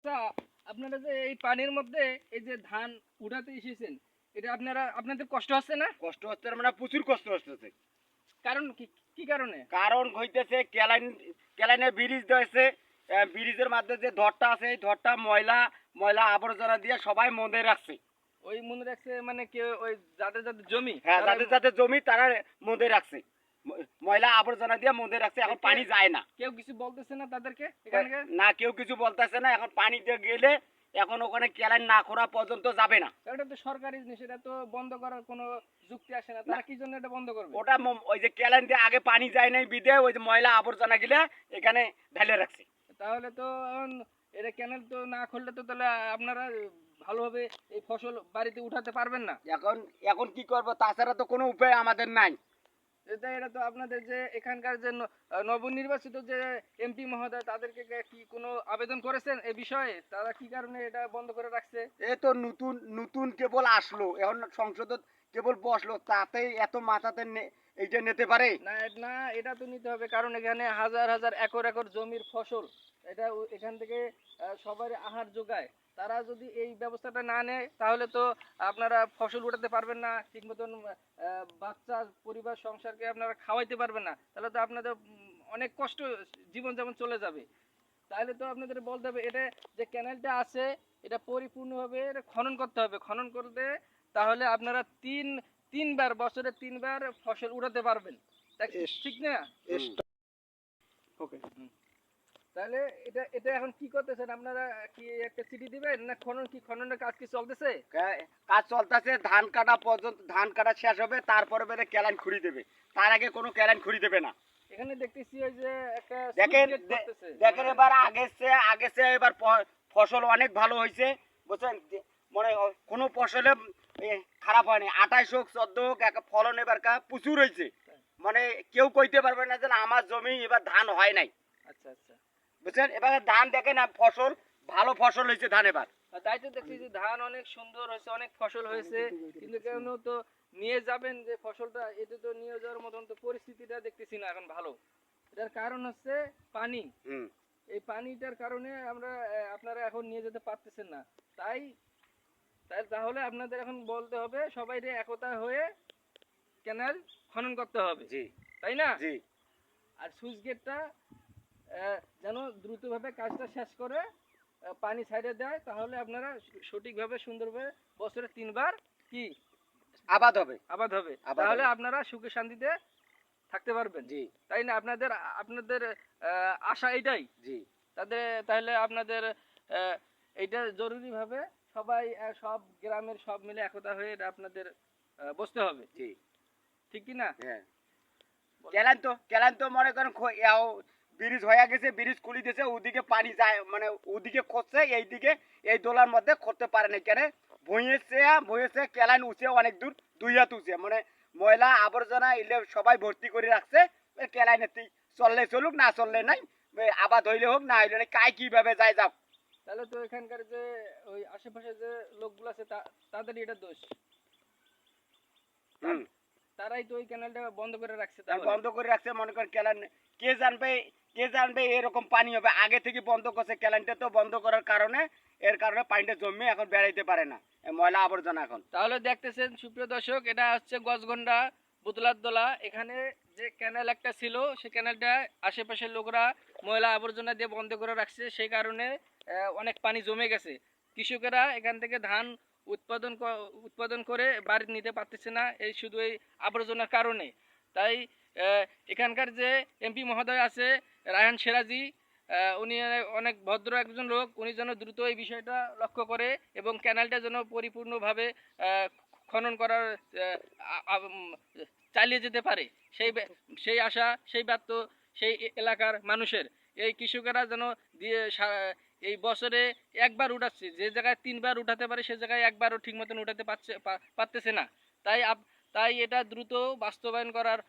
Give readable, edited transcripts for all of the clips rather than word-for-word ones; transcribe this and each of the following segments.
আচ্ছা, আপনারা যে এই পানির মধ্যে এই যে ধান উঠাতে এসেছেন, এটা আপনাদের কষ্ট হচ্ছে না? কষ্ট হচ্ছে না, মানে প্রচুর কষ্ট হচ্ছে। কারণ কি? কি কারণে? কারণ হইতেছে ক্যালাইনে ব্রিজ দিয়েছে। ব্রিজের মধ্যে যে ধরটা আছে এই ধরটা ময়লা ময়লা আবর্জনা দিয়ে সবাই মন্দে রাখছে। ওই মনে রাখছে মানে কেউ ওই যাদের জমি হ্যাঁ, তারা যাদের যাদের জমি তারা মন্দে রাখছে, ময়লা আবর্জনা দিয়ে মন্দে রাখছে। এখন একে- পানি যায় না। কেউ কিছু বলতেছে না তাদেরকে এখানকে? না, কেউ কিছু বলতেছে না। এখন পানি দিয়ে গেলে এখন ওখানে ক্যালাইন না করা পর্যন্ত যাবে না। এটা তো সরকারি জিনিস, এটা তো বন্ধ করার কোনো যুক্তি আসে না। না, তারা কি জন্য এটা বন্ধ করবে? ওটা ওই যে ক্যালাইন দিয়ে আগে পানি যায় নাই বিদে ওই যে ময়লা আবর্জনা গিলা এখানে ঢেলে রাখছে। তাহলে তো এখন এটা ক্যানেল তো না খুললে তো তাহলে আপনারা ভালোভাবে এই ফসল বাড়িতে উঠাতে পারবেন না। এখন এখন কি করব, তাছাড়া তো কোনো উপায় আমাদের নাই। এটা তো আপনাদের যে এখানকার যে নবনির্বাচিত যে এমপি মহোদয় তাদেরকে কি কোনো আবেদন করেছেন এ বিষয়ে? তারা কি কারণে এটা বন্ধ করে রাখছে? এ তো নতুন নতুন কেবল আসলো, এখন সংসদ কেবল বসলো, তাতেই এত মাথাতে এইটা নিতে পারে? না না, এটা তো নিতে হবে, কারণ এখানে হাজার হাজার একর একর জমির ফসল। এটা এখান থেকে সবার আহার যোগায়। তারা যদি এই ব্যবস্থাটা না নেয় তাহলে তো আপনারা ফসল উঠাতে পারবেন না ঠিক মতন। বাচ্চা পরিবার সংসারকে আপনারা খাওয়াইতে পারবেন না, তাহলে তো আপনাদের অনেক কষ্ট জীবনযাপন চলে যাবে। তাহলে তো আপনাদের বলতে হবে এটা যে ক্যানেলটা আছে এটা পরিপূর্ণভাবে এটা খনন করতে হবে। খনন করতে তাহলে আপনারা তিনবার বছরে তিনবার ফসল উঠাতে পারবেন। ঠিক না? ওকে। তাহলে এটা এটা এখন কি করতেছেন আপনারা? কি একটা চিঠি দিবেন না খননের কাজ কি চলতেছে? কাজ চলতেছে, ধান কাটা পর্যন্ত, ধান কাটা শেষ হবে তারপরে বেড়ে ক্যালাইন খুঁড়ি দেবে। তার আগে কোনো ক্যালাইন খুঁড়ি দেবে না। এখানে দেখতেছি ওই যে একটা দেখেন সুইচ গেট করতেছে। দেখেন এবার আগের চেয়ে এবার ফসল অনেক ভালো হয়েছে, বুঝছেন? মানে কোনো ফসলে খারাপ হয়নি। 28 হোক 14 হোক ফলন এবার প্রচুর হয়েছে। মানে কেউ কইতে পারবে না যে আমার জমি এবার ধান হয় নাই। আচ্ছা আচ্ছা। বুঝছেন? এবার ধান দেখেন ফসল ভালো ফসল হয়েছে ধান এবার। তাই তো দেখছি যে ধান অনেক সুন্দর হয়েছে, অনেক ফসল হয়েছে, কিন্তু কেন তো নিয়ে যাবেন যে ফসলটা, এটা তো নিয়ে যাওয়ার মতন তো পরিস্থিতিটা দেখতেছি না এখন ভালো। এটার কারণ হচ্ছে পানি। এই পানিটার কারণে আপনারা এখন নিয়ে যেতে পারতেছেন না। তাই তাই তাহলে আপনাদের এখন বলতে হবে সবাই একতা হয়ে ক্যানেল খনন করতে হবে, জি তাই না? জি। আর সুইচ গেটটা যেন দ্রুতভাবে কাজটা শেষ করে পানি ছাইড়ে দেয়, তাহলে আপনারা সঠিকভাবে সুন্দরভাবে বছরে তিনবার কি আবাদ হবে। আবাদ হবে। আবাদ তাহলে হবে। আপনারা সুখে শান্তিতে থাকতে পারবেন। জি তাই না? আপনাদের আপনাদের আশা এটাই। জি তাহলে আপনাদের এইটা জরুরিভাবে সবাই সব গ্রামের সব মিলে একতা হয়ে এটা আপনাদের বসতে হবে। জি। ঠিক কি না? হ্যাঁ। ক্যালান তো মনে করেন ব্রিজ হয়ে গেছে, ব্রিজ খুলি দিয়েছে, ওদিকে পানি যায়, মানে ওদিকে খসছে, এইদিকে এই দোলার মধ্যে করতে পারে না। কেন? ভুঁয়েছে ক্যালান উঠছে অনেক দূর, 2 হাত উঠছে, মানে ময়লা আবর্জনা এলে সবাই ভর্তি করে রাখছে। ক্যালাইনে চললে চলুক, না চললে নাই, আবাদ হইলে হোক না হইলে নাই, কাই কিভাবে যায় যাও। তাহলে তো এখানকার যে ওই আশেপাশে যে লোকগুলো আছে তাদের এটা দোষ। হুম। তারাই তো ওই ক্যানেলটা বন্ধ করে রাখছে। বন্ধ করে রাখছে, মনে করেন ক্যালান কে জানবে এরকম পানি হবে। আগে থেকে বন্ধ করছে ক্যালানটা, তো বন্ধ করার কারণে এর কারণে পানিটা জমে এখন বেড়াইতে পারে না, ময়লা আবর্জনা এখন। তাহলে দেখতেছেন সুপ্রিয় দর্শক, এটা হচ্ছে গজগন্ডা বুতলার দোলা। এখানে যে ক্যানেল একটা ছিল সেই ক্যানেলটা আশেপাশের লোকরা ময়লা আবর্জনা দিয়ে বন্ধ করে রাখছে, সেই কারণে অনেক পানি জমে গেছে। কৃষকেরা এখান থেকে ধান উৎপাদন করে বাড়ি নিতে পারতেছে না, এই শুধু এই আবর্জনার কারণে। তাই এখানকার যে এমপি মহোদয় আছে রায়হান সিরাজি, উনি অনেক ভদ্র একজন লোক। উনি যেন দ্রুত এই বিষয়টা লক্ষ্য করে এবং ক্যানেলটা যেন পরিপূর্ণভাবে খনন করার চালিয়ে যেতে পারে, সেই আশা, সেই বার্ত সেই এলাকার মানুষের। এই কৃষকেরা যেন দিয়ে এই বছরে একবার উঠাচ্ছে, যে জায়গায় তিনবার উঠাতে পারে সে জায়গায় একবারও ঠিক মতন উঠাতে পারতেছে না। তাই তাই এটা দ্রুত বাস্তবায়ন করার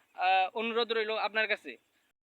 অনুরোধ রইল আপনার কাছে।